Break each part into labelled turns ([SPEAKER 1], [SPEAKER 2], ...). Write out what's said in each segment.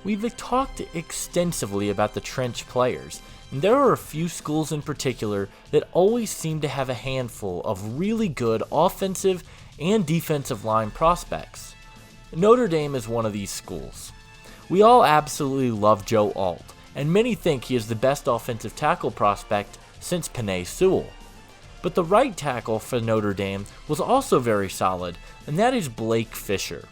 [SPEAKER 1] We've talked extensively about the trench players, and there are a few schools in particular that always seem to have a handful of really good offensive and defensive line prospects. Notre Dame is one of these schools. We all absolutely love Joealt, and many think he is the best offensive tackle prospect since Penei Sewell. But the right tackle for Notre Dame was also very solid, and that is Blakefisher,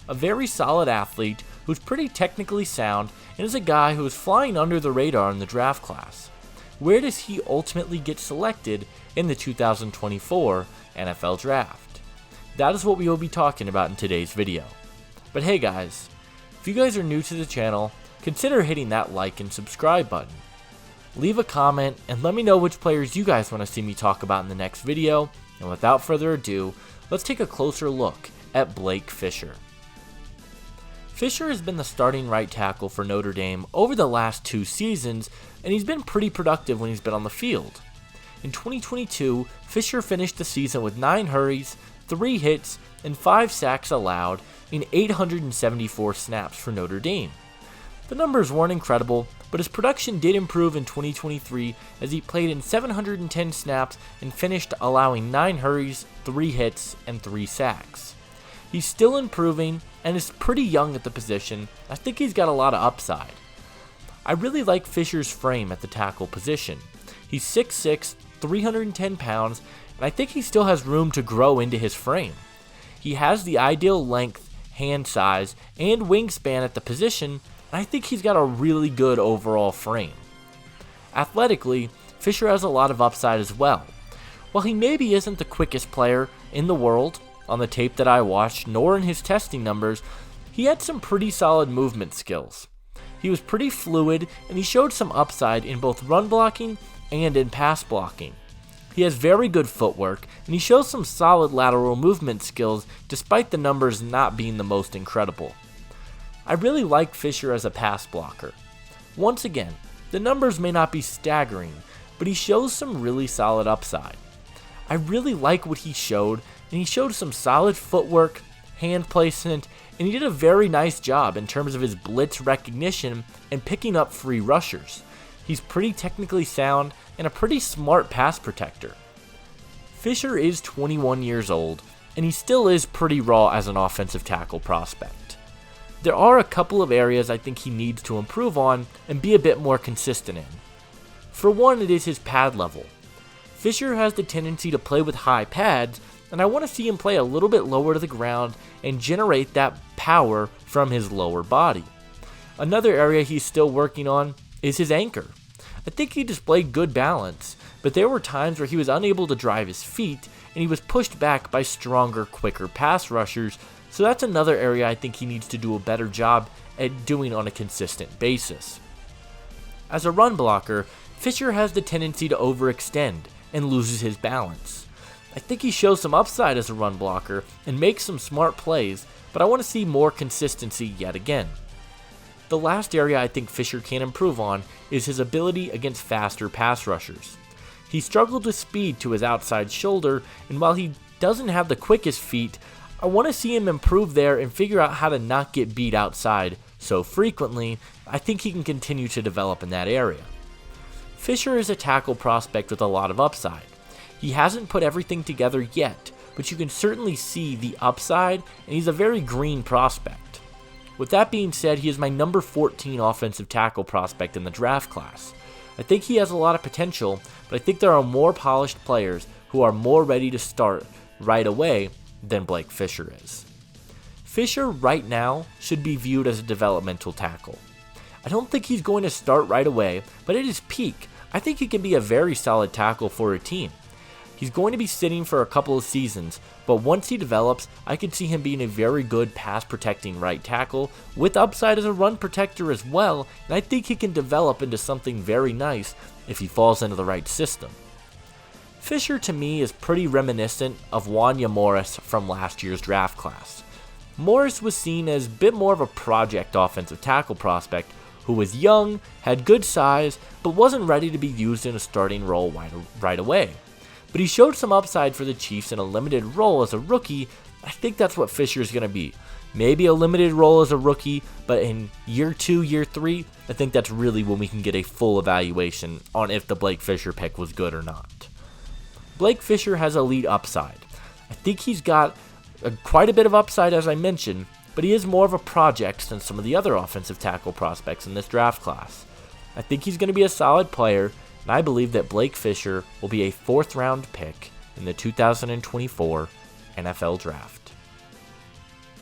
[SPEAKER 1] a very solid athlete who's pretty technically sound and is a guy who is flying under the radar in the draft class. Where does he ultimately get selected in the 2024 NFL Draft? That is what we will be talking about in today's video. But hey guys, if you guys are new to the channel, consider hitting that like and subscribe button. Leave a comment and let me know which players you guys want to see me talk about in the next video, and without further ado, let's take a closer look at Blakefisher. Fisher has been the starting right tackle for Notre Dame over the last 2 seasons, and he's been pretty productive when he's been on the field. In 2022, Fisher finished the season with 9 hurries, 3 hits, and 5 sacks allowed in 874 snaps for Notre Dame. The numbers weren't incredible, but his production did improve in 2023 as he played in 710 snaps and finished allowing 9 hurries, 3 hits, and 3 sacks. He's still improving and is pretty young at the position. I think he's got a lot of upside. I really like Fisher's frame at the tackle position. He's 6'6", 310 pounds, and I think he still has room to grow into his frame. He has the ideal length, hand size, and wingspan at the position, and I think he's got a really good overall frame. Athletically, Fisher has a lot of upside as well. While he maybe isn't the quickest player in the world, on the tape that I watched, nor in his testing numbers, he had some pretty solid movement skills. He was pretty fluid, and he showed some upside in both run blocking and in pass blocking. He has very good footwork, and he shows some solid lateral movement skills despite the numbers not being the most incredible. I really like Fisher as a pass blocker. Once again, the numbers may not be staggering, but he shows some really solid upside. I really like what he showed, and he showed some solid footwork, hand placement, and he did a very nice job in terms of his blitz recognition and picking up free rushers. He's pretty technically sound and a pretty smart pass protector. Fisher is 21 years old, and he still is pretty raw as an offensive tackle prospect. There are a couple of areas I think he needs to improve on and be a bit more consistent in. For one, it is his pad level. Fisher has the tendency to play with high pads, and I want to see him play a little bit lower to the ground and generate that power from his lower body. Another area he's still working on is his anchor. I think he displayed good balance, but there were times where he was unable to drive his feet and he was pushed back by stronger, quicker pass rushers, so that's another area I think he needs to do a better job at doing on a consistent basis. As a run blocker, Fisher has the tendency to overextend and loses his balance. I think he shows some upside as a run blocker and makes some smart plays, but I want to see more consistency yet again. The last area I think Fisher can improve on is his ability against faster pass rushers. He struggled with speed to his outside shoulder, and while he doesn't have the quickest feet, I want to see him improve there and figure out how to not get beat outside so frequently. I think he can continue to develop in that area. Fisher is a tackle prospect with a lot of upside. He hasn't put everything together yet, but you can certainly see the upside, and he's a very green prospect. With that being said, he is my number 14 offensive tackle prospect in the draft class. I think he has a lot of potential, but I think there are more polished players who are more ready to start right away than Blakefisher is. Fisher right now should be viewed as a developmental tackle. I don't think he's going to start right away, but at his peak, I think he can be a very solid tackle for a team. He's going to be sitting for a couple of seasons, but once he develops, I could see him being a very good pass protecting right tackle with upside as a run protector as well, and I think he can develop into something very nice if he falls into the right system. Fisher to me is pretty reminiscent of Wanya Morris from last year's draft class. Morris was seen as a bit more of a project offensive tackle prospect who was young, had good size, but wasn't ready to be used in a starting role right away. But he showed some upside for the Chiefs in a limited role as a rookie. I think that's what Fisher is going to be. maybe a limited role as a rookie, but in year 2, year 3, I think that's really when we can get a full evaluation on if the Blake Fisher pick was good or not. Blake Fisher has elite upside. I think he's got quite a bit of upside, as I mentioned, but he is more of a project than some of the other offensive tackle prospects in this draft class. I think he's going to be a solid player, and I believe that Blake Fisher will be a 4th round pick in the 2024 NFL Draft.